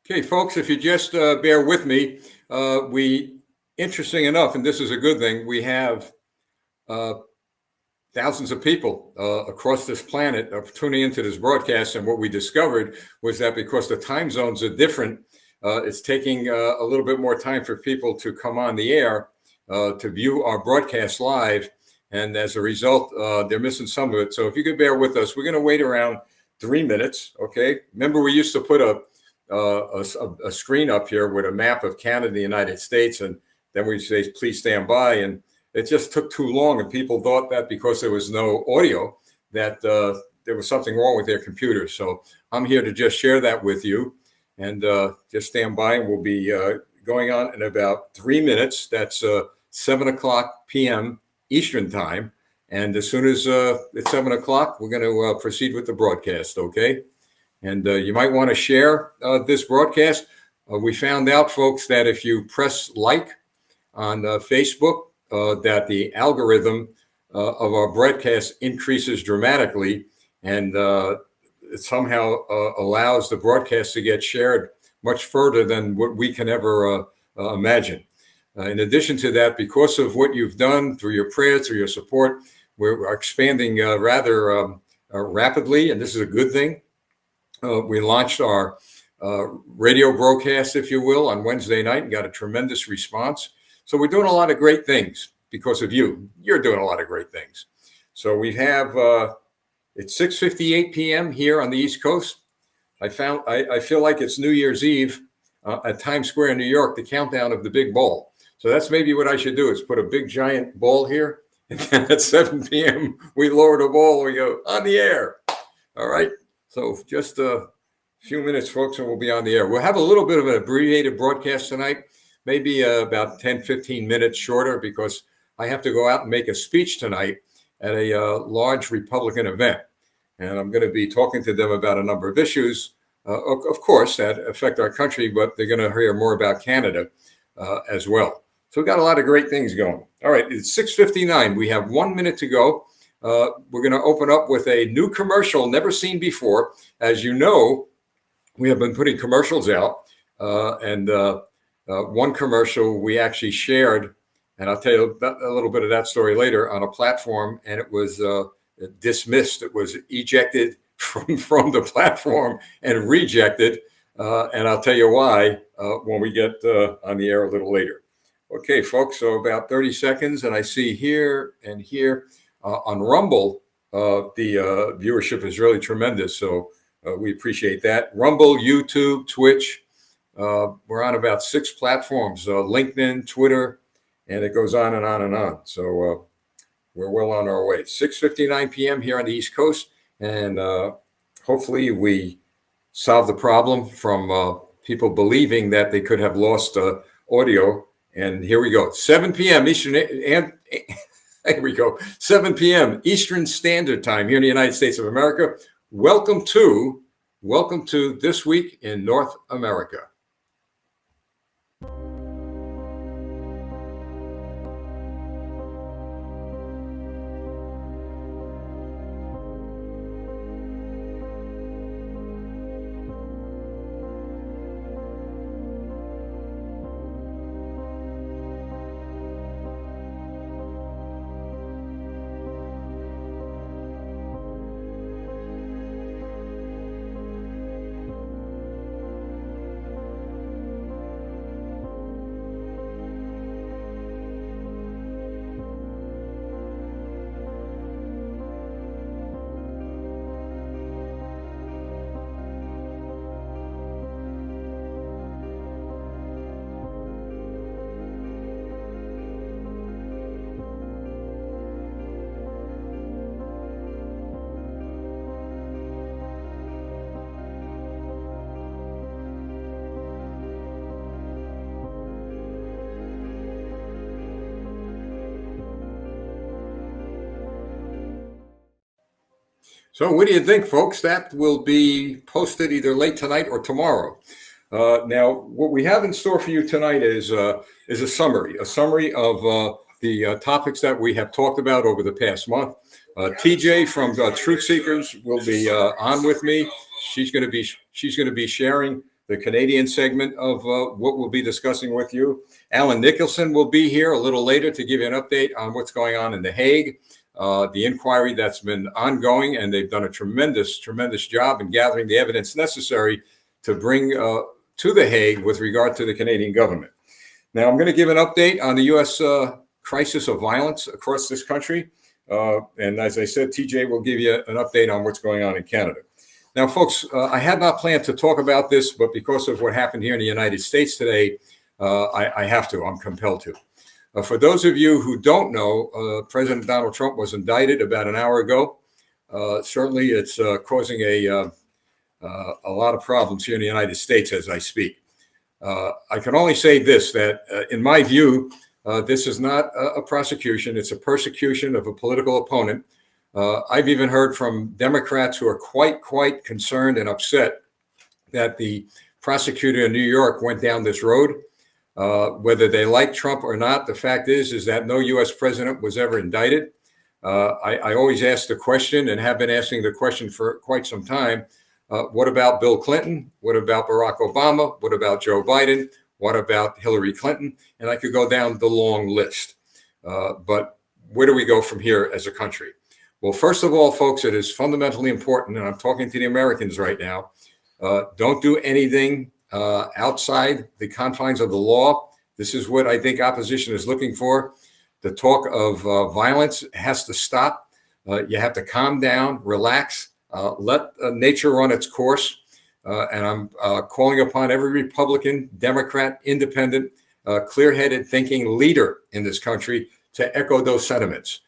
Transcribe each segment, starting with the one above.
Okay, folks, if you just bear with me, interesting enough, and this is a good thing, we have uh, thousands of people across this planet are tuning into this broadcast. And what we discovered was that because the time zones are different, it's taking a little bit more time for people to come on the air to view our broadcast live. And as a result, they're missing some of it. So if you could bear with us, we're going to wait around 3 minutes. Okay. Remember, we used to put a screen up here with a map of Canada and the United States. And then we say, please stand by. And it just took too long. And people thought that because there was no audio, that there was something wrong with their computer. So I'm here to just share that with you. And just stand by, and we'll be going on in about 3 minutes. That's 7 o'clock p.m. Eastern time. And as soon as it's 7 o'clock, we're going to proceed with the broadcast, okay? And you might want to share this broadcast. We found out, folks, that if you press like on Facebook, that the algorithm of our broadcast increases dramatically, and it somehow allows the broadcast to get shared much further than what we can ever imagine. In addition to that, because of what you've done through your prayers, through your support, we're expanding rather rapidly, and this is a good thing. We launched our radio broadcast, if you will, on Wednesday night and got a tremendous response. So we're doing a lot of great things because of you. You're doing a lot of great things. So we have, it's 6:58 p.m. here on the East Coast. I feel like it's New Year's Eve at Times Square in New York, the countdown of the big ball. So that's maybe what I should do, is put a big giant ball here. And then at 7 p.m., we lower the ball, we go on the air. All right. So just a few minutes, folks, and we'll be on the air. We'll have a little bit of an abbreviated broadcast tonight, maybe about 10, 15 minutes shorter, because I have to go out and make a speech tonight at a large Republican event. And I'm going to be talking to them about a number of issues, of course, that affect our country, but they're going to hear more about Canada as well. So we've got a lot of great things going. All right, it's 6:59. We have 1 minute to go. We're going to open up with a new commercial never seen before. As you know, we have been putting commercials out, and one commercial we actually shared, and I'll tell you a little bit of that story later, on a platform, and it was dismissed. It was ejected from the platform and rejected, and I'll tell you why when we get on the air a little later. Okay, folks, so about 30 seconds, and I see here and here. On Rumble, the viewership is really tremendous, so we appreciate that. Rumble, YouTube, Twitch, we're on about 6 platforms, LinkedIn, Twitter, and it goes on and on and on. So we're well on our way. 6:59 p.m. here on the East Coast, and hopefully we solve the problem from people believing that they could have lost audio. And here we go, 7 p.m. Eastern, and here we go, 7 p.m. Eastern Standard Time here in the United States of America. Welcome to This Week in North America. So what do you think, folks? That will be posted either late tonight or tomorrow. Now, what we have in store for you tonight is a summary of the topics that we have talked about over the past month. TJ from Truth Seekers will be on with me. She's going to be sharing the Canadian segment of what we'll be discussing with you. Alan Nicholson will be here a little later to give you an update on what's going on in The Hague, the inquiry that's been ongoing, and they've done a tremendous job in gathering the evidence necessary to bring to The Hague with regard to the Canadian government. Now, I'm going to give an update on the U.S. Crisis of violence across this country. And as I said, TJ will give you an update on what's going on in Canada. Now, folks, I had not planned to talk about this, but because of what happened here in the United States today, I have to. I'm compelled to. For those of you who don't know, President Donald Trump was indicted about an hour ago. Certainly, it's causing a lot of problems here in the United States as I speak. I can only say this, that in my view, this is not a prosecution. It's a persecution of a political opponent. I've even heard from Democrats who are quite concerned and upset that the prosecutor in New York went down this road. Whether they like Trump or not, the fact is that no U.S. president was ever indicted. I always ask the question, and have been asking the question for quite some time, what about Bill Clinton? What about Barack Obama? What about Joe Biden? What about Hillary Clinton? And I could go down the long list. But where do we go from here as a country? Well, first of all, folks, it is fundamentally important, and I'm talking to the Americans right now, don't do anything outside the confines of the law. This is what I think opposition is looking for. The talk of violence has to stop. You have to calm down, relax, let nature run its course. And I'm calling upon every Republican, Democrat, independent, clear-headed thinking leader in this country to echo those sentiments.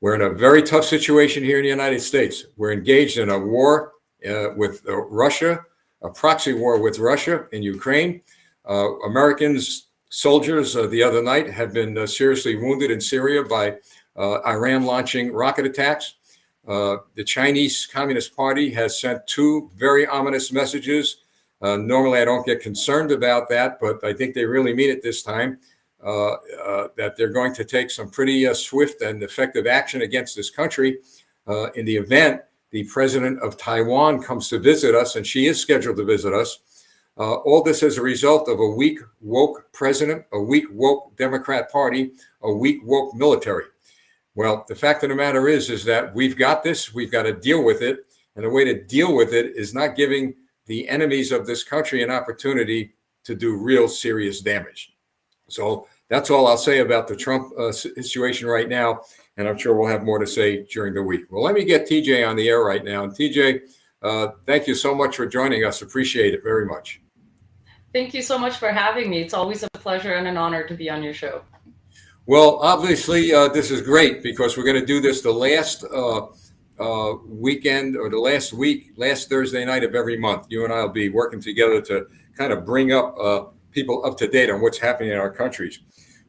We're in a very tough situation here in the United States. We're engaged in a war with Russia, a proxy war with Russia in Ukraine. Americans, soldiers the other night have been seriously wounded in Syria by Iran launching rocket attacks. The Chinese Communist Party has sent two very ominous messages. Normally, I don't get concerned about that, but I think they really mean it this time, that they're going to take some pretty swift and effective action against this country in the event the president of Taiwan comes to visit us, and she is scheduled to visit us. All this as a result of a weak, woke president, a weak, woke Democrat Party, a weak, woke military. Well, the fact of the matter is that we've got this, we've got to deal with it. And the way to deal with it is not giving the enemies of this country an opportunity to do real serious damage. So that's all I'll say about the Trump situation right now. And I'm sure we'll have more to say during the week. Well, let me get TJ on the air right now. And TJ, thank you so much for joining us. Appreciate it very much. Thank you so much for having me. It's always a pleasure and an honor to be on your show. Well, obviously, this is great because we're going to do this the last weekend or the last Thursday night of every month. You and I will be working together to kind of bring up people up to date on what's happening in our countries.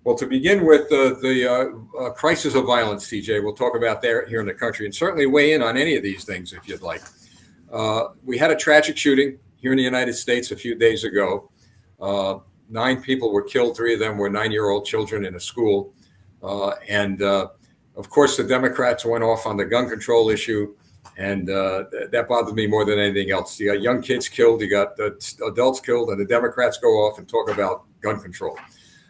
Well, to begin with, the crisis of violence, TJ, we'll talk about there here in the country, and certainly weigh in on any of these things if you'd like. We had a tragic shooting here in the United States a few days ago. 9 people were killed. 3 of them were 9-year-old children in a school. Of course, the Democrats went off on the gun control issue, and that bothered me more than anything else. You got young kids killed, you got adults killed, and the Democrats go off and talk about gun control.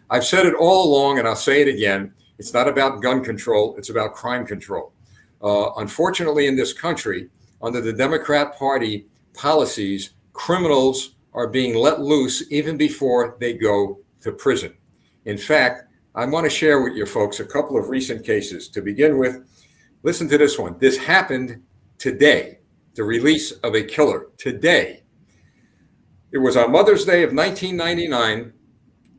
I've said it all along, and I'll say it again. It's not about gun control. It's about crime control. Unfortunately, in this country, under the Democrat Party policies, criminals are being let loose even before they go to prison. In fact, I want to share with you folks a couple of recent cases. To begin with, listen to this one. This happened today, the release of a killer today. It was on Mother's Day of 1999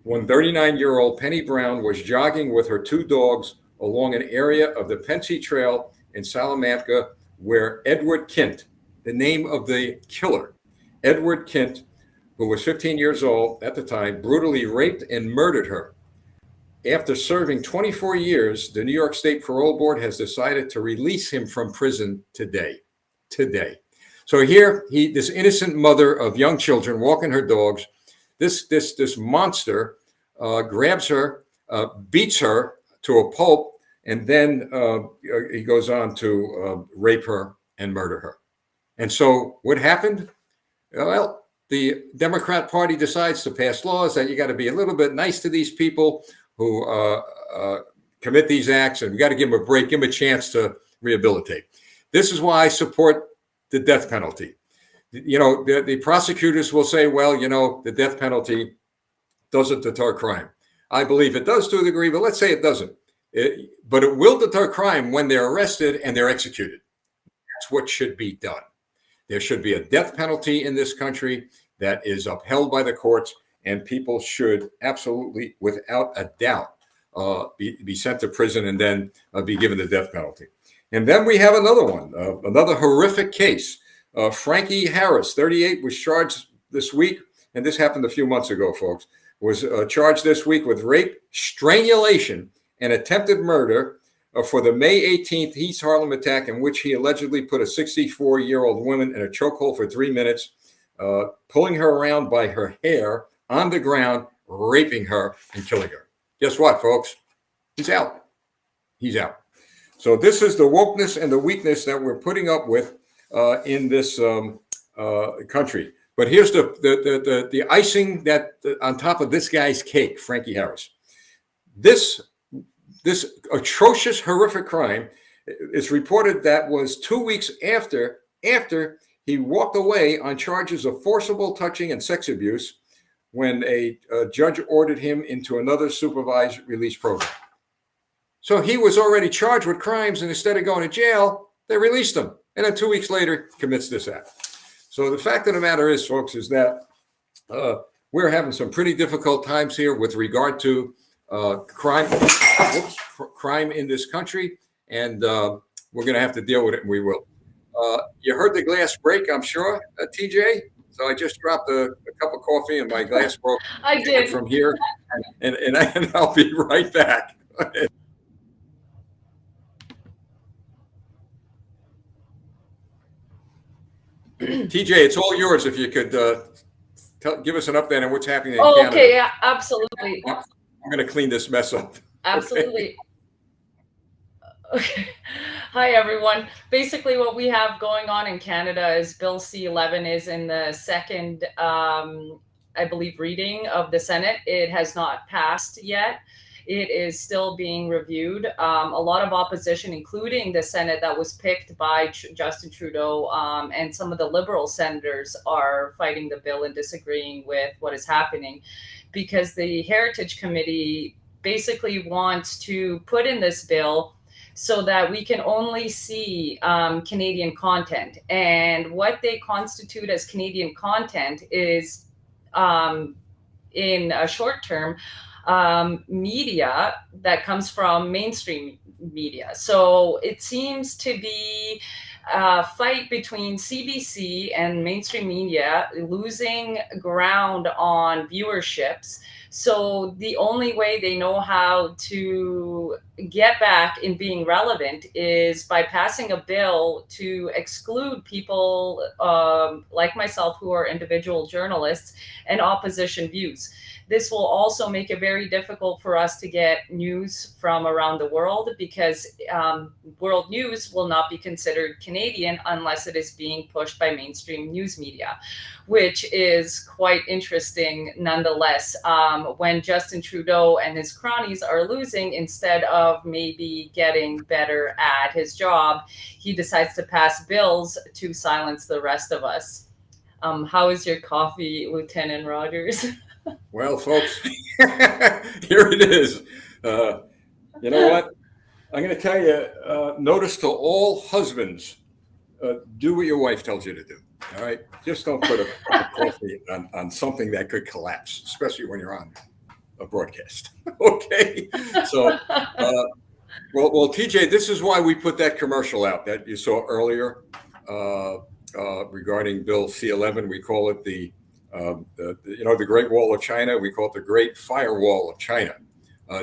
when 39-year-old Penny Brown was jogging with her 2 dogs along an area of the Pensy Trail in Salamanca where Edward Kint, the name of the killer, Edward Kint, who was 15 years old at the time, brutally raped and murdered her. After serving 24 years, the New York State Parole Board has decided to release him from prison today. So here, this innocent mother of young children walking her dogs, this monster grabs her, beats her to a pulp, and then he goes on to rape her and murder her. And so what happened? Well, the Democrat Party decides to pass laws that you got to be a little bit nice to these people who commit these acts, and we got to give them a break, give them a chance to rehabilitate. This is why I support the death penalty. You know, the prosecutors will say, well, you know, the death penalty doesn't deter crime. I believe it does to a degree, but let's say it doesn't. But it will deter crime when they're arrested and they're executed. That's what should be done. There should be a death penalty in this country that is upheld by the courts, and people should absolutely, without a doubt, be sent to prison and then be given the death penalty. And then we have another one, another horrific case. Frankie Harris, 38, was charged this week, and this happened a few months ago, folks, was charged this week with rape, strangulation, and attempted murder for the May 18th East Harlem attack, in which he allegedly put a 64-year-old woman in a chokehold for 3 minutes, pulling her around by her hair on the ground, raping her and killing her. Guess what, folks? He's out. He's out. So this is the wokeness and the weakness that we're putting up with in this country. But here's the icing that on top of this guy's cake, Frankie Harris. This atrocious, horrific crime, it's reported that was 2 weeks after he walked away on charges of forcible touching and sex abuse when a judge ordered him into another supervised release program. So he was already charged with crimes, and instead of going to jail, they released him. And then 2 weeks later, commits this act. So the fact of the matter is, folks, is that we're having some pretty difficult times here with regard to crime in this country, and we're going to have to deal with it, and we will. You heard the glass break, I'm sure, TJ. So I just dropped a cup of coffee and my glass broke. I did. From here, and I'll be right back. TJ, it's all yours. If you could give us an update on what's happening in Canada. Okay, yeah, absolutely. I'm going to clean this mess up. Absolutely. Okay. Hi, everyone. Basically, what we have going on in Canada is Bill C-11 is in the second, I believe, reading of the Senate. It has not passed yet. It is still being reviewed. A lot of opposition, including the Senate that was picked by Justin Trudeau, and some of the Liberal senators are fighting the bill and disagreeing with what is happening, because the Heritage Committee basically wants to put in this bill so that we can only see Canadian content. And what they constitute as Canadian content is, in a short term, media that comes from mainstream media. So it seems to be a fight between CBC and mainstream media losing ground on viewerships. So the only way they know how to get back in being relevant is by passing a bill to exclude people like myself, who are individual journalists, and opposition views. This will also make it very difficult for us to get news from around the world, because world news will not be considered Canadian unless it is being pushed by mainstream news media, which is quite interesting nonetheless. When Justin Trudeau and his cronies are losing, instead of maybe getting better at his job, he decides to pass bills to silence the rest of us. How is your coffee, Lieutenant Rogers? Well, folks, here it is. You know what? I'm going to tell you, notice to all husbands, do what your wife tells you to do. All right? Just don't put a coffee on something that could collapse, especially when you're on a broadcast. Okay? So, well, TJ, this is why we put that commercial out that you saw earlier regarding Bill C-11. We call it the Great Wall of China. We call it the Great Firewall of China,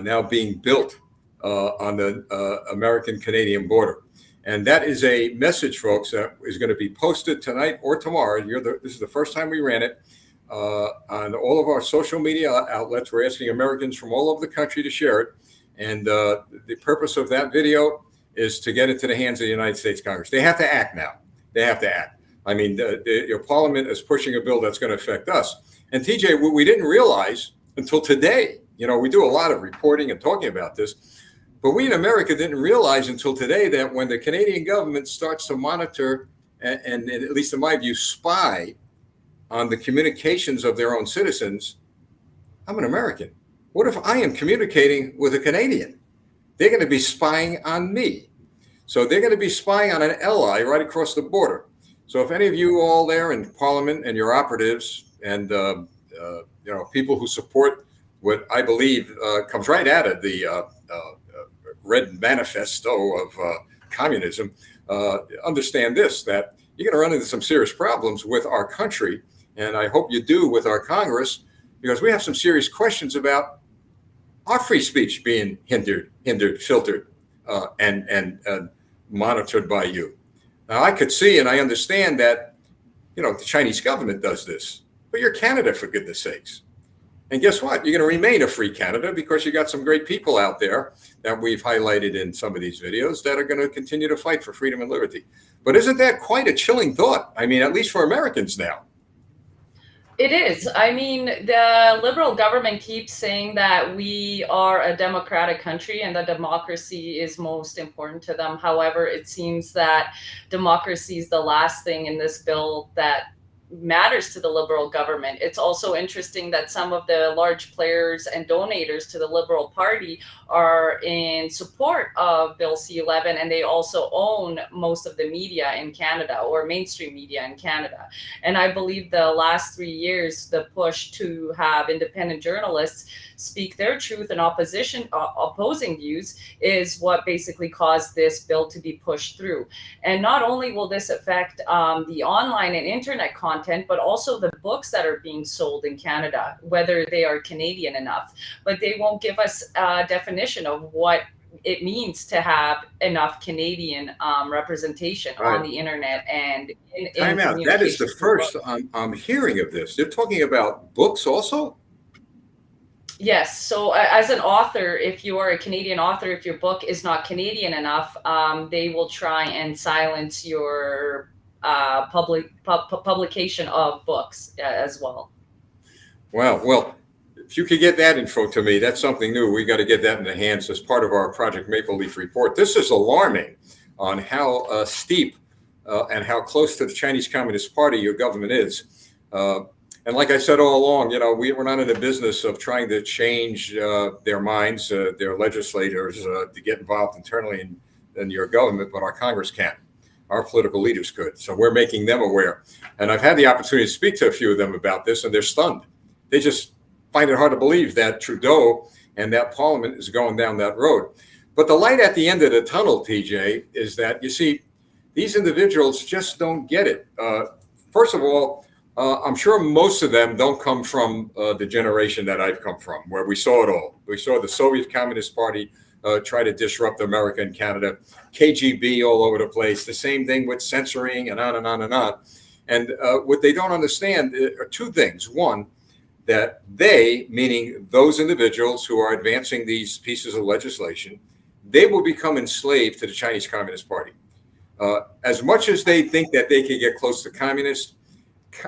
now being built on the American-Canadian border. And that is a message, folks, that is going to be posted tonight or tomorrow. This is the first time we ran it on all of our social media outlets. We're asking Americans from all over the country to share it. And the purpose of that video is to get it to the hands of the United States Congress. They have to act now. They have to act. I mean, your parliament is pushing a bill that's going to affect us. And TJ, what we didn't realize until today, we do a lot of reporting and talking about this, but we in America didn't realize until today that when the Canadian government starts to monitor and at least in my view, spy on the communications of their own citizens, I'm an American. What if I am communicating with a Canadian? They're going to be spying on me. So they're going to be spying on an ally right across the border. So if any of you all there in Parliament and your operatives and people who support what I believe comes right out of the Red Manifesto of communism, understand this, that you're going to run into some serious problems with our country, and I hope you do with our Congress, because we have some serious questions about our free speech being hindered, filtered, and monitored by you. Now, I could see and I understand that, the Chinese government does this, but you're Canada, for goodness sakes. And guess what? You're going to remain a free Canada because you got some great people out there that we've highlighted in some of these videos that are going to continue to fight for freedom and liberty. But isn't that quite a chilling thought? I mean, at least for Americans now. It is. I mean, the Liberal government keeps saying that we are a democratic country and that democracy is most important to them. However, it seems that democracy is the last thing in this bill that matters to the Liberal government. It's also interesting that some of the large players and donators to the Liberal Party are in support of Bill C-11, and they also own most of the media in Canada, or mainstream media in Canada. And I believe the last 3 years, the push to have independent journalists speak their truth and opposing views is what basically caused this bill to be pushed through. And not only will this affect the online and internet content, but also the books that are being sold in Canada, whether they are Canadian enough. But they won't give us a definition of what it means to have enough Canadian representation on the internet and in Time out. That is the first I'm hearing of this. They're talking about books also? Yes. So as an author, if you are a Canadian author, if your book is not Canadian enough, they will try and silence your publication of books as well. Wow. Well, if you could get that info to me, that's something new. We got to get that in the hands as part of our Project Maple Leaf report. This is alarming on how steep and how close to the Chinese Communist Party your government is. And like I said all along, we're not in the business of trying to change their minds, their legislators, to get involved internally in your government, but our Congress can't. Our political leaders could. So we're making them aware. And I've had the opportunity to speak to a few of them about this, and they're stunned. They just find it hard to believe that Trudeau and that Parliament is going down that road. But the light at the end of the tunnel, TJ, is that, you see, these individuals just don't get it. First of all, I'm sure most of them don't come from the generation that I've come from, where we saw it all. We saw the Soviet Communist Party try to disrupt America and Canada, KGB all over the place, the same thing with censoring and on and on and on. And what they don't understand are two things. One, that they, meaning those individuals who are advancing these pieces of legislation, they will become enslaved to the Chinese Communist Party. As much as they think that they can get close to communists,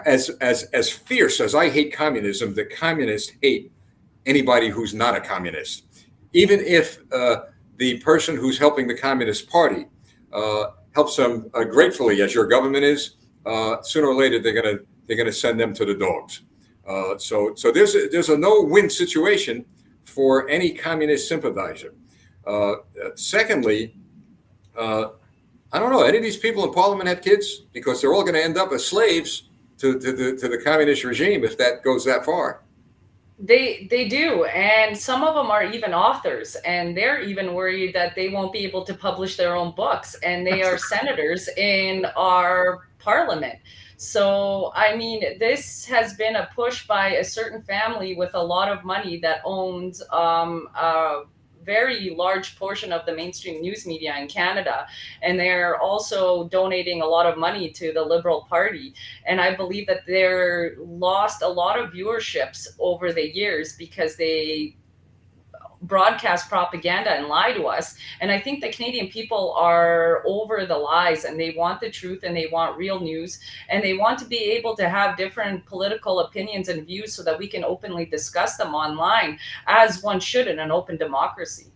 as fierce as I hate communism, the communists hate anybody who's not a communist. Even if the person who's helping the Communist Party helps them gratefully, as your government is, sooner or later they're gonna send them to the dogs. So there's a no-win situation for any communist sympathizer. Secondly, I don't know, any of these people in Parliament have kids? Because they're all going to end up as slaves to the communist regime if that goes that far. They do, and some of them are even authors, and they're even worried that they won't be able to publish their own books, and they are senators in our parliament. So, I mean, this has been a push by a certain family with a lot of money that owns a very large portion of the mainstream news media in Canada. And they're also donating a lot of money to the Liberal Party. And I believe that they're lost a lot of viewerships over the years because they broadcast propaganda and lie to us. And I think the Canadian people are over the lies, and they want the truth, and they want real news, and they want to be able to have different political opinions and views so that we can openly discuss them online, as one should in an open democracy.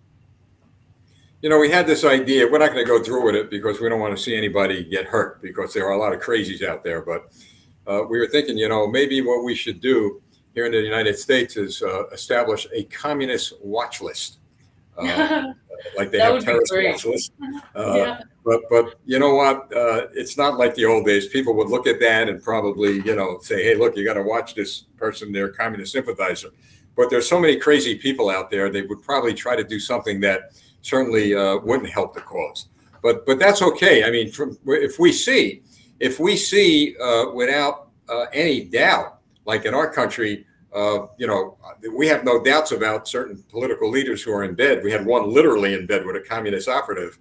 You know, we had this idea. We're not going to go through with it because we don't want to see anybody get hurt, because there are a lot of crazies out there. But we were thinking, you know, maybe what we should do here in the United States is establish a communist watch list, like they That have would be terrorist great. watch lists. Yeah. But you know what? It's not like the old days. People would look at that and probably, you know, say, hey, look, you got to watch this person. They're a communist sympathizer. But there's so many crazy people out there. They would probably try to do something that certainly wouldn't help the cause. But that's okay. I mean, if we see without any doubt, like in our country, you know, we have no doubts about certain political leaders who are in bed. We had one literally in bed with a communist operative.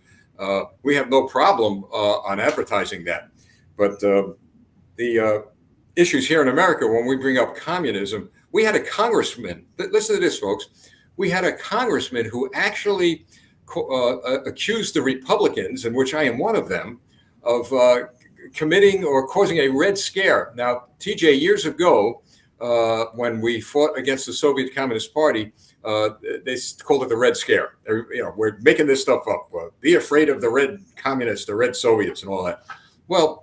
We have no problem on advertising that. But the issues here in America, when we bring up communism, we had a congressman. Listen to this, folks. We had a congressman who actually accused the Republicans, in which I am one of them, of committing or causing a Red Scare. Now, TJ, years ago, when we fought against the Soviet Communist Party, they called it the Red Scare. You know, we're making this stuff up. Be afraid of the Red Communists, the Red Soviets, and all that. Well,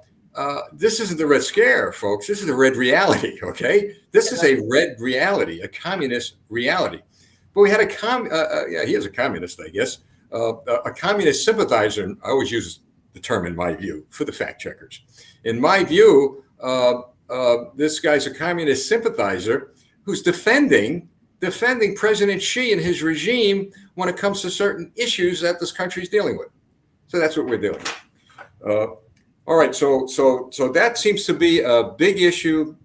this isn't the Red Scare, folks. This is the Red reality. Okay, this is a Red reality, a communist reality. But we had yeah, he is a communist, I guess, a communist sympathizer. And I always use the term "in my view" for the fact checkers. In my view, this guy's a communist sympathizer who's defending President Xi and his regime when it comes to certain issues that this country's dealing with. So that's what we're doing. All right, so that seems to be a big issue.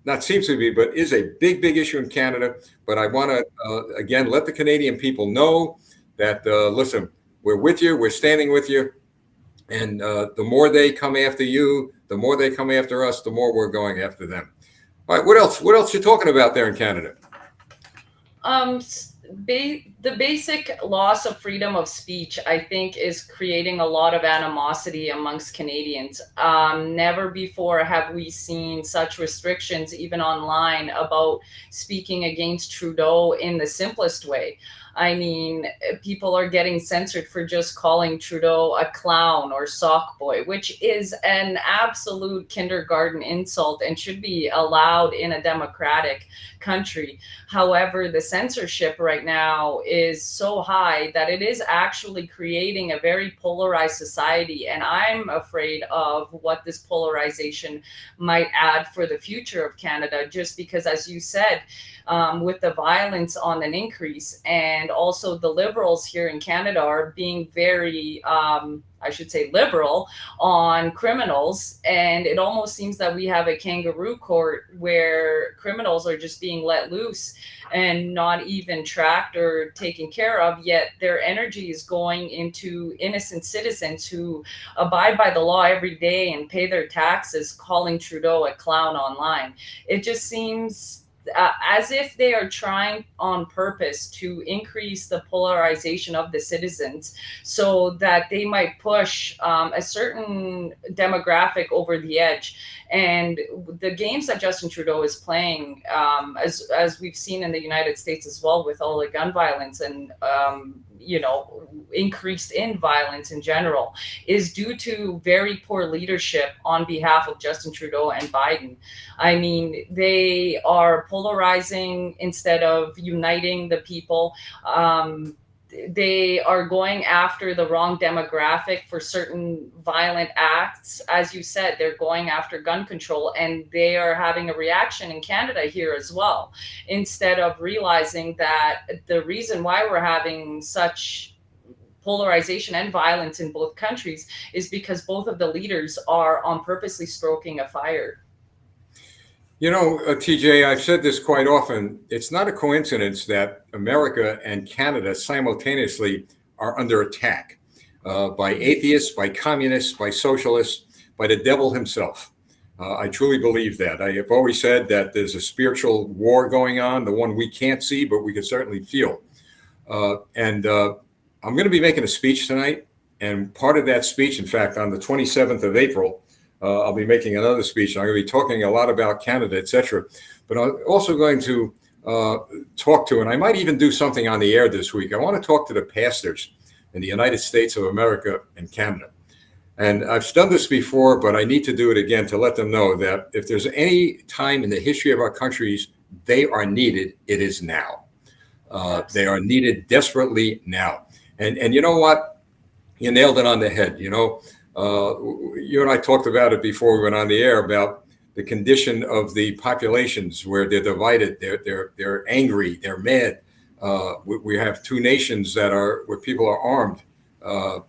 Not seems to be, but is a big issue in Canada. But I want to again let the Canadian people know that listen, we're with you, we're standing with you, and the more they come after you, the more they come after us, the more we're going after them. All right, what else? What else you talking about there in Canada? The basic loss of freedom of speech, I think, is creating a lot of animosity amongst Canadians. Never before have we seen such restrictions, even online, about speaking against Trudeau in the simplest way. I mean, people are getting censored for just calling Trudeau a clown or sock boy, which is an absolute kindergarten insult and should be allowed in a democratic country. However, the censorship right now is so high that it is actually creating a very polarized society. And I'm afraid of what this polarization might add for the future of Canada, just because, as you said, with the violence on an increase, and also the Liberals here in Canada are being very, I should say, liberal on criminals. And it almost seems that we have a kangaroo court where criminals are just being let loose and not even tracked or taken care of, yet their energy is going into innocent citizens who abide by the law every day and pay their taxes, calling Trudeau a clown online. It just seems as if they are trying on purpose to increase the polarization of the citizens so that they might push a certain demographic over the edge. And the games that Justin Trudeau is playing, as we've seen in the United States as well, with all the gun violence and you know, increased in violence in general, is due to very poor leadership on behalf of Justin Trudeau and Biden. I mean, they are polarizing instead of uniting the people. They are going after the wrong demographic for certain violent acts. As you said, they're going after gun control, and they are having a reaction in Canada here as well, instead of realizing that the reason why we're having such polarization and violence in both countries is because both of the leaders are on purposely stoking a fire. You know, TJ, I've said this quite often. It's not a coincidence that America and Canada simultaneously are under attack by atheists, by communists, by socialists, by the devil himself. I truly believe that. I have always said that there's a spiritual war going on, the one we can't see, but we can certainly feel. And I'm going to be making a speech tonight. And part of that speech, in fact, on the 27th of April, I'll be making another speech. I'm going to be talking a lot about Canada, et cetera. But I'm also going to talk to, and I might even do something on the air this week. I want to talk to the pastors in the United States of America and Canada. And I've done this before, but I need to do it again to let them know that if there's any time in the history of our countries they are needed, it is now. They are needed desperately now. And you know what? You nailed it on the head. You know, you and I talked about it before we went on the air about the condition of the populations where they're divided, they're angry, they're mad. We have two nations where people are armed,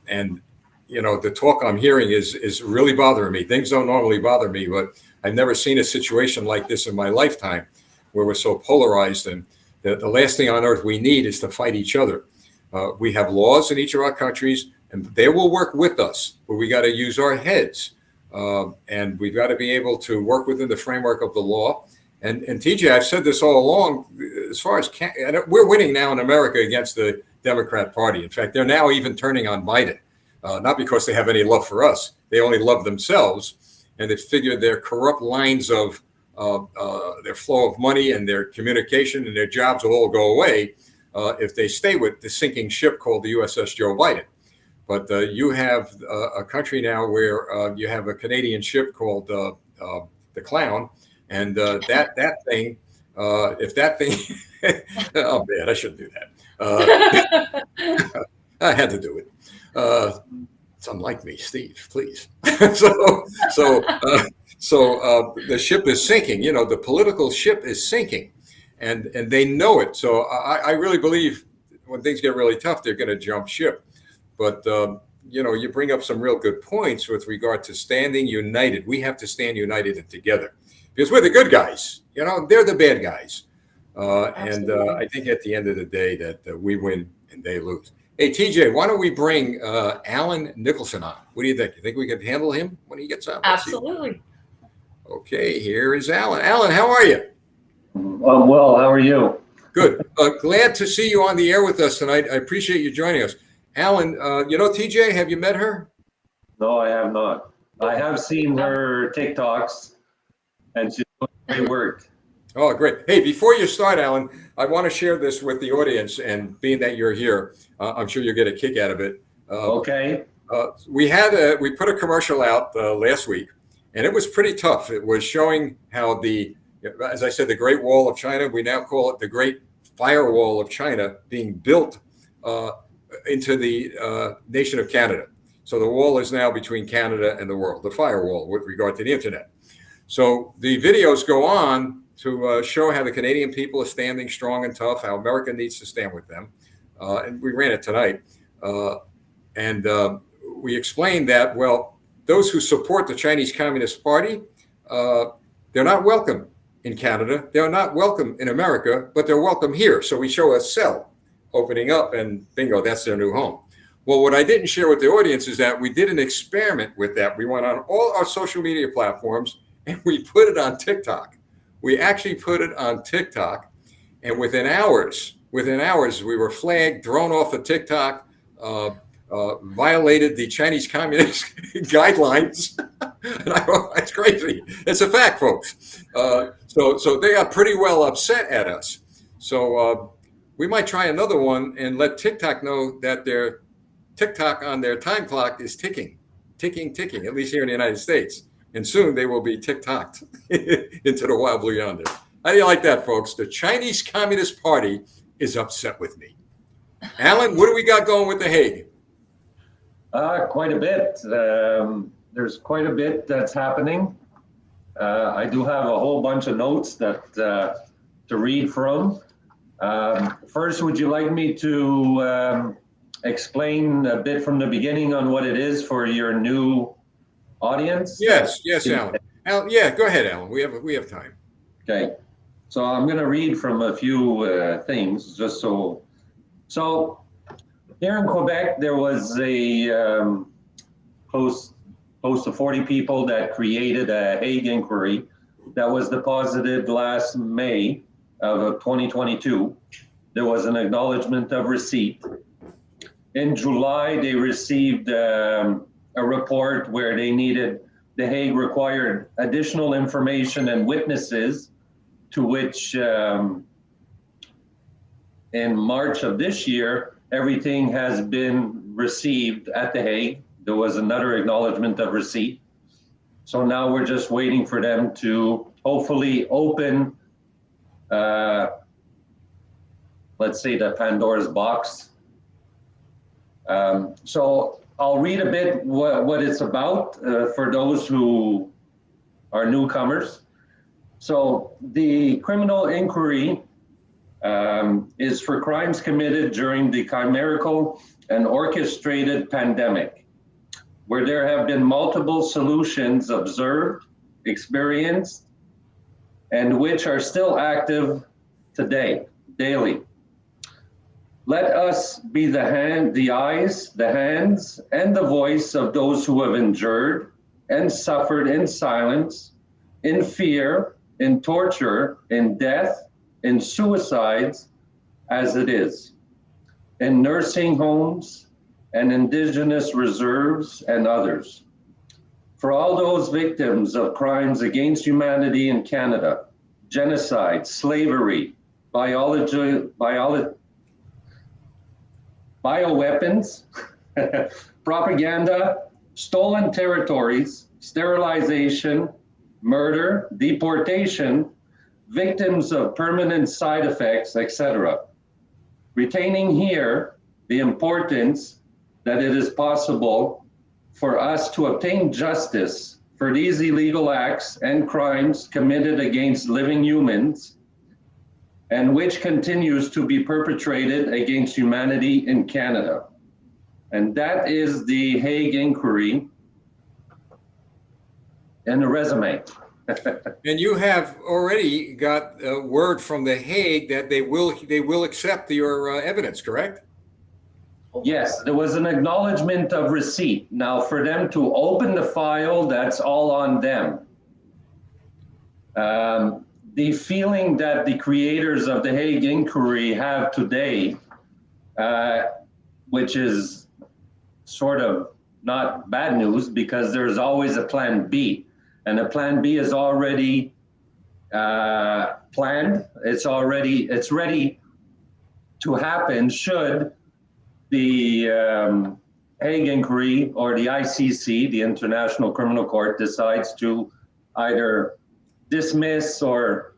and you know, the talk I'm hearing is really bothering me. Things don't normally bother me, but I've never seen a situation like this in my lifetime where we're so polarized. And the last thing on earth we need is to fight each other. We have laws in each of our countries, and they will work with us, but we got to use our heads. And we've got to be able to work within the framework of the law. And TJ, I've said this all along, as far as we're winning now in America against the Democrat Party. In fact, they're now even turning on Biden. Not because they have any love for us. They only love themselves. And they figure their corrupt lines of their flow of money and their communication and their jobs will all go away if they stay with the sinking ship called the USS Joe Biden. But you have a country now where you have a Canadian ship called the Clown. And that thing, if that thing, oh man, I shouldn't do that. I had to do it. It's unlike me, Steve, please. so the ship is sinking. You know, the political ship is sinking, and they know it. So I really believe when things get really tough, they're going to jump ship. But you know, you bring up some real good points with regard to standing united. We have to stand united and together because we're the good guys. You know, they're the bad guys. And I think at the end of the day that we win and they lose. Hey, TJ, why don't we bring Alan Nicholson on? What do you think? You think we can handle him when he gets on? Absolutely. Okay, here is Alan. Alan, how are you? I'm well. How are you? Good. Glad to see you on the air with us tonight. I appreciate you joining us. Alan, you know TJ, have you met her? No, I have not. I have seen her TikToks, and she's doing great work. Oh, great. Hey, before you start, Alan, I want to share this with the audience, and being that you're here, I'm sure you'll get a kick out of it. Okay. We put a commercial out last week, and it was pretty tough. It was showing how as I said, the Great Wall of China, we now call it the Great Firewall of China, being built into the nation of Canada. So the wall is now between Canada and the world, the firewall with regard to the internet. So the videos go on to show how the Canadian people are standing strong and tough, how America needs to stand with them. And we ran it tonight. And we explained that, well, those who support the Chinese Communist Party, they're not welcome in Canada. They're not welcome in America, but they're welcome here. So we show a cell opening up and bingo, that's their new home. Well, what I didn't share with the audience is that we did an experiment with that. We went on all our social media platforms and we put it on TikTok. We actually put it on TikTok, and within hours, we were flagged, thrown off of TikTok, violated the Chinese Communist guidelines. And it's crazy. It's a fact, folks. So they got pretty well upset at us. So we might try another one and let TikTok know that their TikTok on their time clock is ticking, at least here in the United States. And soon they will be TikToked into the wild blue yonder. How do you like that, folks? The Chinese Communist Party is upset with me. Alan, what do we got going with The Hague? Quite a bit. There's quite a bit that's happening. I do have a whole bunch of notes that to read from. First, would you like me to explain a bit from the beginning on what it is for your new audience? Yes, Alan. Alan, yeah, go ahead, Alan. We have time. Okay, so I'm going to read from a few things just so here in Quebec, there was a close to 40 people that created a Hague inquiry that was deposited last May of 2022. there was an acknowledgement of receipt. In July, they received a report where they needed, The Hague required additional information and witnesses, to which in March of this year, everything has been received at The Hague. There was another acknowledgement of receipt. So now we're just waiting for them to hopefully open, let's say, the Pandora's box. So I'll read a bit what it's about for those who are newcomers. So the criminal inquiry is for crimes committed during the chimerical and orchestrated pandemic, where there have been multiple solutions observed, experienced, and which are still active today, daily. Let us be the eyes, the hands, and the voice of those who have endured and suffered in silence, in fear, in torture, in death, in suicides, as it is, in nursing homes and indigenous reserves and others. For all those victims of crimes against humanity in Canada, genocide, slavery, bioweapons, propaganda, stolen territories, sterilization, murder, deportation, victims of permanent side effects, etc. Retaining here the importance that it is possible for us to obtain justice for these illegal acts and crimes committed against living humans, and which continues to be perpetrated against humanity in Canada. And that is the Hague Inquiry and the resume. And you have already got a word from The Hague that they will accept your evidence, correct? Yes, there was an acknowledgement of receipt. Now, for them to open the file, that's all on them. The feeling that the creators of the Hague Inquiry have today, which is sort of not bad news, because there's always a plan B, and a plan B is already planned. It's ready to happen should the Hague Inquiry or the ICC, the International Criminal Court, decides to either dismiss or,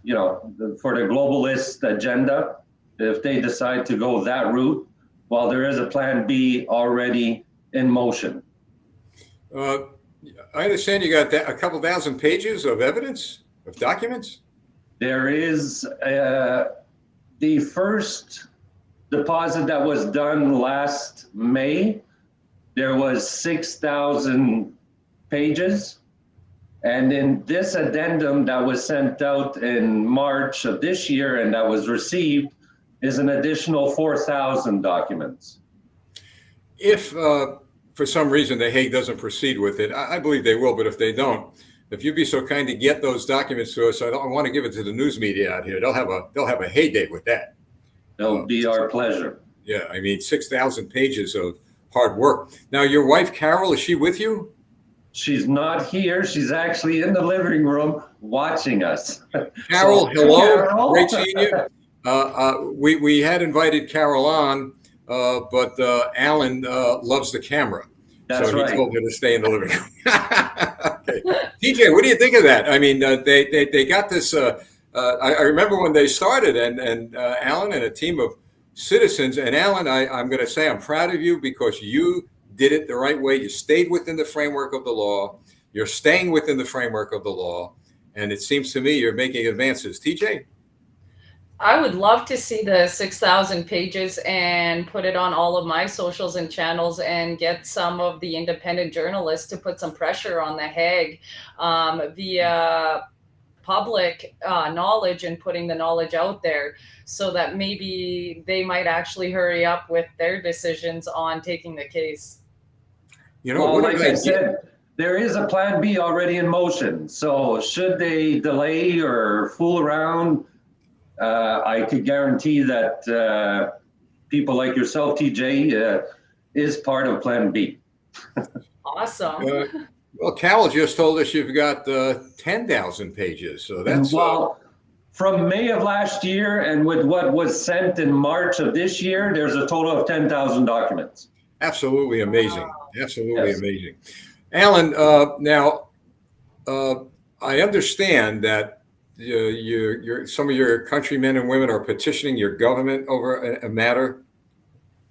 for the globalist agenda, if they decide to go that route, while there is a plan B already in motion. I understand you got a couple thousand pages of evidence, of documents? There is the first deposit that was done last May. There was 6,000 pages. And in this addendum that was sent out in March of this year and that was received is an additional 4,000 documents. If for some reason The Hague doesn't proceed with it, I believe they will, but if they don't, if you'd be so kind to get those documents to us, I want to give it to the news media out here. They'll have a heyday with that. It'll be our pleasure. Yeah, I mean, 6,000 pages of hard work. Now, your wife, Carol, is she with you? She's not here. She's actually in the living room watching us. Carol, So, hello. Carol. Great seeing you. We had invited Carol on, but Alan loves the camera. That's so he right. told her to stay in the living room. Okay. TJ, what do you think of that? I mean, they got this. I remember when they started, and Alan and a team of citizens. And Alan, I'm going to say I'm proud of you because you did it the right way. You stayed within the framework of the law. You're staying within the framework of the law. And it seems to me you're making advances. TJ? I would love to see the 6,000 pages and put it on all of my socials and channels and get some of the independent journalists to put some pressure on the Hague via public knowledge and putting the knowledge out there so that maybe they might actually hurry up with their decisions on taking the case. Well, like I said, there is a plan B already in motion. So should they delay or fool around, I could guarantee that people like yourself, TJ, is part of Plan B. Awesome. Well, Cal just told us you've got 10,000 pages. So that's Well, from May of last year and with what was sent in March of this year, there's a total of 10,000 documents. absolutely amazing. Absolutely Yes. amazing. Alan, now I understand that some of your countrymen and women are petitioning your government over a matter.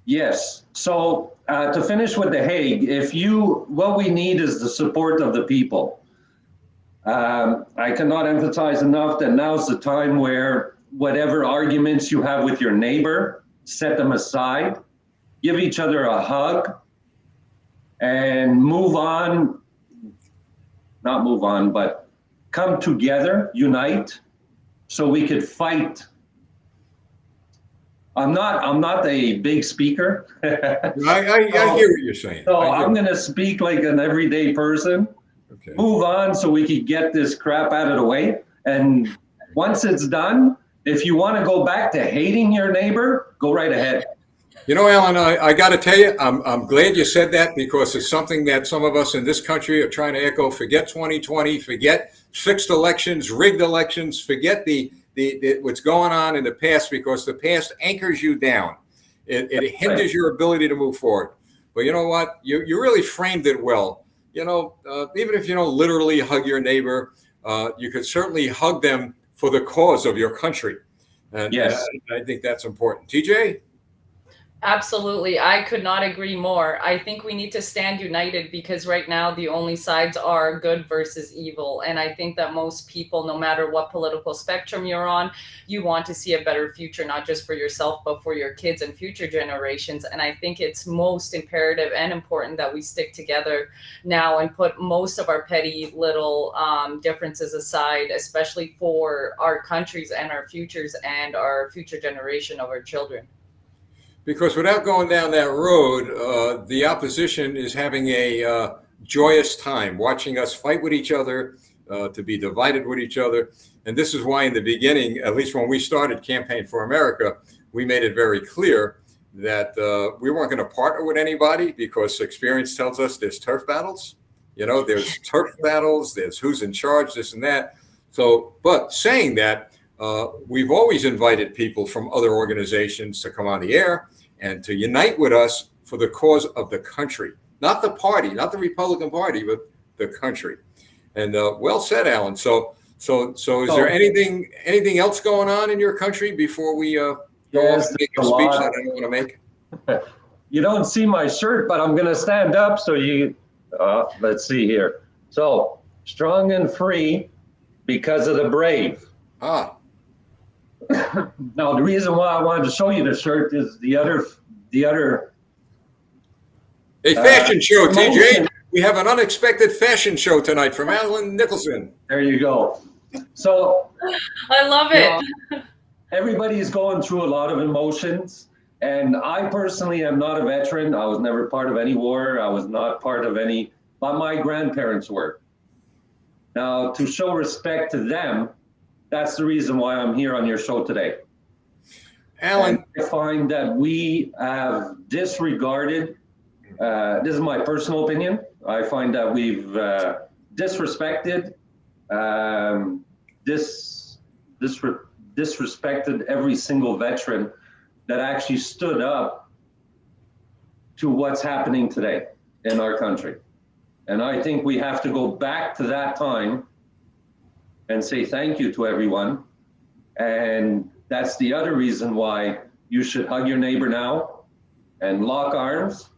Yes. So to finish with The Hague, what we need is the support of the people. I cannot emphasize enough that now's the time where whatever arguments you have with your neighbor, set them aside, give each other a hug, and but come together, unite, so we could fight. I'm not a big speaker. I hear what you're saying. So I hear- I'm going to speak like an everyday person. okay. Move on so we could get this crap out of the way. And once it's done, if you want to go back to hating your neighbor, go right ahead. You know, Alan, I got to tell you, I'm glad you said that, because it's something that some of us in this country are trying to echo. Forget 2020, forget fixed elections, rigged elections, forget the what's going on in the past, because the past anchors you down. It hinders your ability to move forward. But you know what? You really framed it well. You know, even if you don't literally hug your neighbor, you could certainly hug them for the cause of your country. And Yes. I think that's important. TJ? Absolutely. I could not agree more. I think we need to stand united, because right now the only sides are good versus evil. And I think that most people, no matter what political spectrum you're on, you want to see a better future, not just for yourself, but for your kids and future generations. And I think it's most imperative and important that we stick together now and put most of our petty little differences aside, especially for our countries and our futures and our future generation of our children. Because without going down that road, the opposition is having a joyous time watching us fight with each other, to be divided with each other. And this is why in the beginning, at least when we started Campaign for America, we made it very clear that we weren't going to partner with anybody, because experience tells us there's turf battles. You know, there's turf battles, there's who's in charge, this and that. So, but saying that, we've always invited people from other organizations to come on the air and to unite with us for the cause of the country, not the party, not the Republican Party, but the country. And well said, Alan. So is there anything else going on in your country before we go off and make a speech that I don't want to make? You don't see my shirt, but I'm going to stand up so let's see here. So, strong and free because of the brave. Now, the reason why I wanted to show you the shirt is the other. A fashion show, TJ. promotion. We have an unexpected fashion show tonight from Alan Nicholson. There you go. So I love it. everybody is going through a lot of emotions, and I personally am not a veteran. I was never part of any war. I was not part of any, but my grandparents were. Now, to show respect to them, that's the reason why I'm here on your show today. Alan, And I find that we have disregarded, this is my personal opinion, I find that we've disrespected, disrespected every single veteran that actually stood up to what's happening today in our country. And I think we have to go back to that time and say thank you to everyone. And that's the other reason why you should hug your neighbor now and lock arms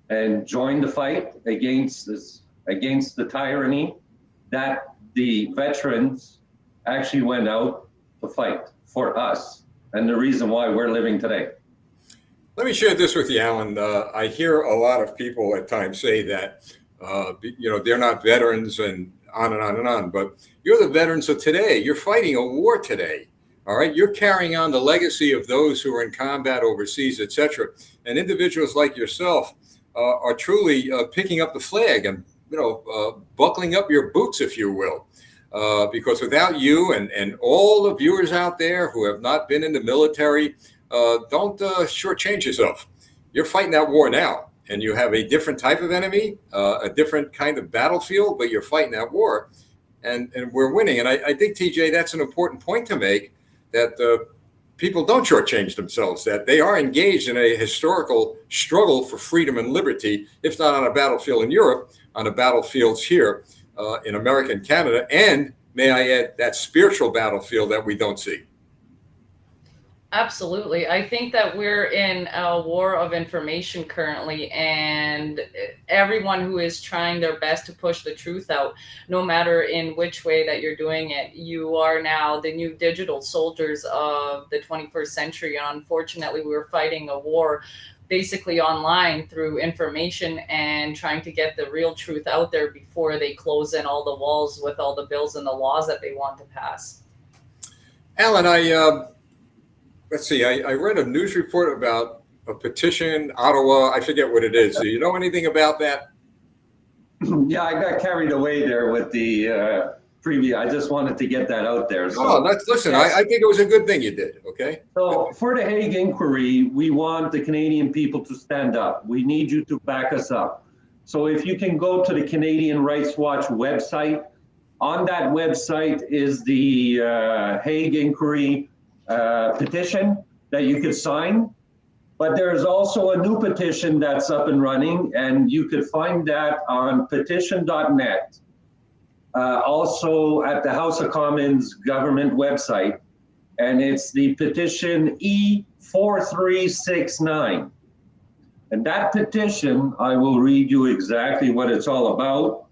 and join the fight against the tyranny that the veterans actually went out to fight for us, and the reason why we're living today. let me share this with you, Alan. I hear a lot of people at times say that, they're not veterans and on and on and on, but you're the veterans of today. You're fighting a war today. All right. You're carrying on the legacy of those who are in combat overseas, etc. And individuals like yourself are truly picking up the flag and, buckling up your boots, if you will. because without you and all the viewers out there who have not been in the military, don't shortchange yourself. You're fighting that war now, and you have a different type of enemy, a different kind of battlefield, but you're fighting that war, and we're winning. And I think, TJ, that's an important point to make, that people don't shortchange themselves, that they are engaged in a historical struggle for freedom and liberty, if not on a battlefield in Europe, on the battlefields here in America and Canada, and may I add, that spiritual battlefield that we don't see. Absolutely. I think that we're in a war of information currently, and everyone who is trying their best to push the truth out, no matter in which way that you're doing it, you are now the new digital soldiers of the 21st century. And unfortunately, we're fighting a war basically online through information and trying to get the real truth out there before they close in all the walls with all the bills and the laws that they want to pass. Alan, let's see, I read a news report about a petition, Ottawa, I forget what it is. Do you know anything about that? Yeah, I got carried away there with the preview. I just wanted to get that out there. So, Listen, I think it was a good thing you did, okay? So for the Hague inquiry, we want the Canadian people to stand up. We need you to back us up. So if you can go to the Canadian Rights Watch website, on that website is the Hague inquiry petition that you could sign. But there's also a new petition that's up and running, and you could find that on petition.net. Also at the House of Commons government website, and it's the petition E4369. And that petition, I will read you exactly what it's all about,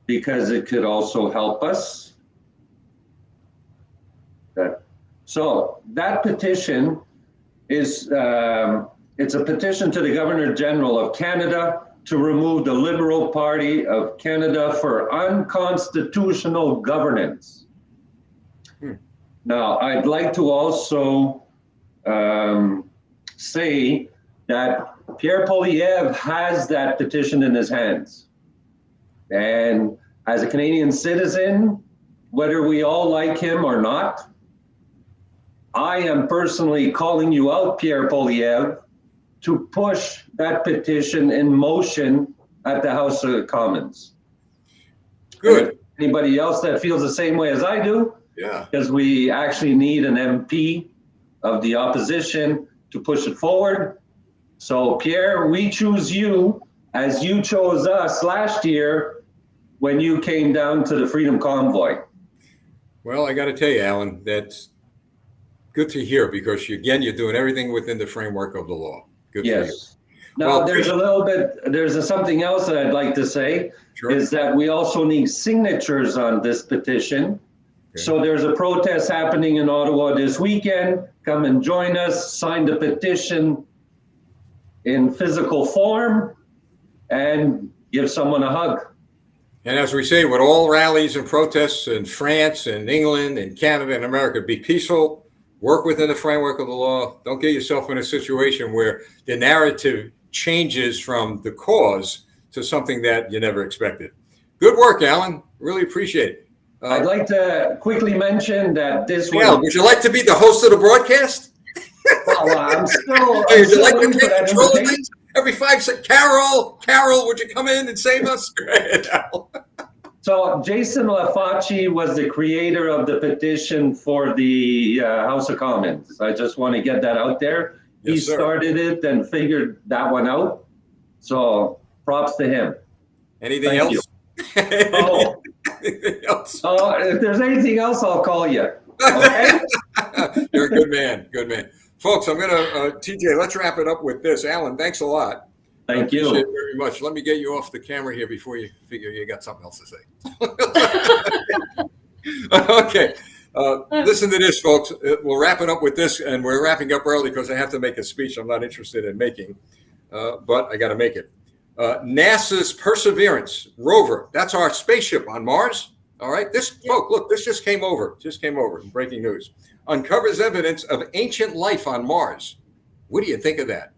because it could also help us. So that petition is, it's a petition to the Governor General of Canada to remove the Liberal Party of Canada for unconstitutional governance. Now, I'd like to also say that Pierre Poilievre has that petition in his hands. And as a Canadian citizen, whether we all like him or not, I am personally calling you out, Pierre Poilievre, to push that petition in motion at the House of Commons. Good. Anybody else that feels the same way as I do? Yeah. Because we actually need an MP of the opposition to push it forward. So Pierre, we choose you as you chose us last year when you came down to the Freedom Convoy. Well, I got to tell you, Alan, that's good to hear, because you're doing everything within the framework of the law. Good for you. Yes. Now, there's something else that I'd like to say, Sure. is that we also need signatures on this petition. Okay. So there's a protest happening in Ottawa this weekend. Come and join us, sign the petition in physical form, and give someone a hug. And as we say, with all rallies and protests in France and England and Canada and America, be peaceful, work within the framework of the law. Don't get yourself in a situation where the narrative changes from the cause to something that you never expected. Good work, Alan. Really appreciate it. I'd like to quickly mention that this Yeah, would you like to be the host of the broadcast? Well, I'm still. Would you like to waiting for take that control of invitation. things? Every 5 seconds, Carol, would you come in and save us? Go ahead, Al. So Jason Lafaci was the creator of the petition for the House of Commons. I just want to get that out there. He Yes, sir. started it and figured that one out. So props to him. Anything Thank else? Oh, Anything else? if there's anything else, I'll call you. Okay? You're a good man. Good man. Folks, I'm going to, TJ, let's wrap it up with this. Alan, thanks a lot. Thank Appreciate you. it very much. Let me get you off the camera here before you figure you got something else to say. Okay. Listen to this, folks. We'll wrap it up with this, and we're wrapping up early because I have to make a speech I'm not interested in making, but I got to make it. NASA's Perseverance rover, that's our spaceship on Mars. All right. Folks, look, this just came over. Breaking news. Uncovers evidence of ancient life on Mars. What do you think of that?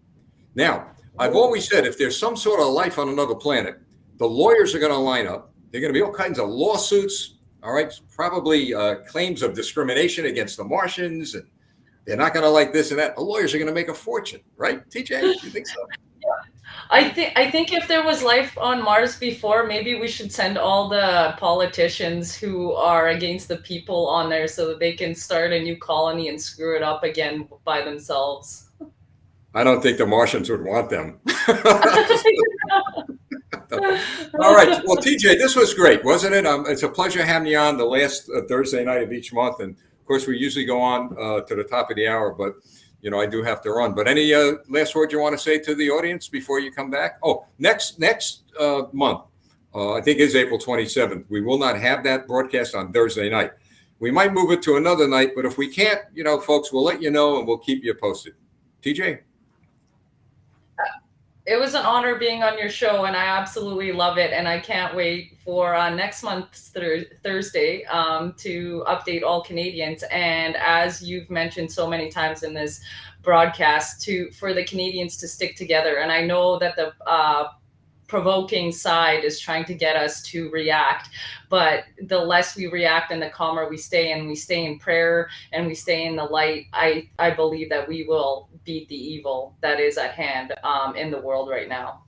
Now, I've always said if there's some sort of life on another planet, the lawyers are going to line up. There are going to be all kinds of lawsuits. All right, probably claims of discrimination against the Martians, and they're not going to like this and that. The lawyers are going to make a fortune, right, TJ? You think so? I think if there was life on Mars before, maybe we should send all the politicians who are against the people on there so that they can start a new colony and screw it up again by themselves. I don't think the Martians would want them. All right. Well, TJ, this was great, wasn't it? It's a pleasure having you on the last Thursday night of each month. And of course, we usually go on to the top of the hour, but I do have to run. But any last word you want to say to the audience before you come back? Oh, next month, I think is April 27th. We will not have that broadcast on Thursday night. We might move it to another night, but if we can't, folks, we'll let you know and we'll keep you posted. TJ? It was an honor being on your show, and I absolutely love it. And I can't wait for next month's Thursday to update all Canadians. And as you've mentioned so many times in this broadcast, for the Canadians to stick together. And I know that the provoking side is trying to get us to react, but the less we react and the calmer we stay, and we stay in prayer and we stay in the light, I believe that we will beat the evil that is at hand in the world right now.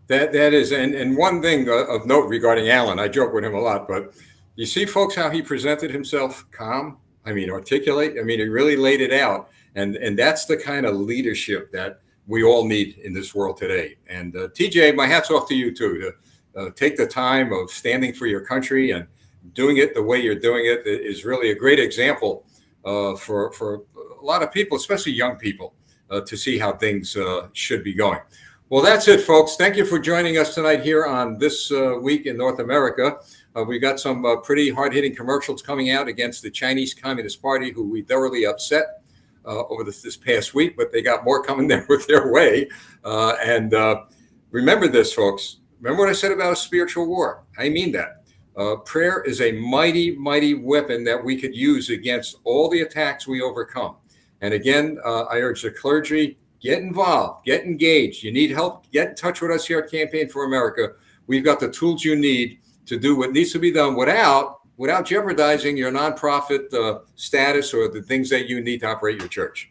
That is, and one thing of note regarding Alan, I joke with him a lot, but you see, folks, how he presented himself, calm, articulate. He really laid it out, and that's the kind of leadership that we all need in this world today. And TJ, my hat's off to you too, to take the time of standing for your country and doing it the way you're doing it is really a great example for a lot of people, especially young people, to see how things should be going. Well, that's it, folks. Thank you for joining us tonight here on This Week in North America. We got some pretty hard-hitting commercials coming out against the Chinese Communist Party, who we thoroughly upset over this past week, but they got more coming there with their way. And remember this, folks. Remember what I said about a spiritual war. I mean that. Prayer is a mighty, mighty weapon that we could use against all the attacks we overcome. And again, I urge the clergy, get involved, get engaged. You need help, get in touch with us here at Campaign for America. We've got the tools you need to do what needs to be done without jeopardizing your nonprofit status or the things that you need to operate your church.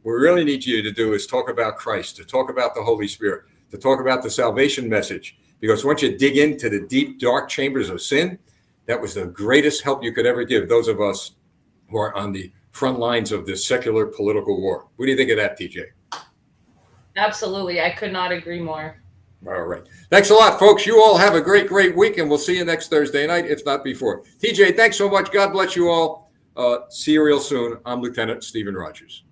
What we really need you to do is talk about Christ, to talk about the Holy Spirit, to talk about the salvation message. Because once you dig into the deep, dark chambers of sin, that was the greatest help you could ever give those of us who are on the front lines of this secular political war. What do you think of that, TJ? Absolutely. I could not agree more. All right. Thanks a lot, folks. You all have a great, great week, and we'll see you next Thursday night, if not before. TJ, thanks so much. God bless you all. See you real soon. I'm Lieutenant Stephen Rogers.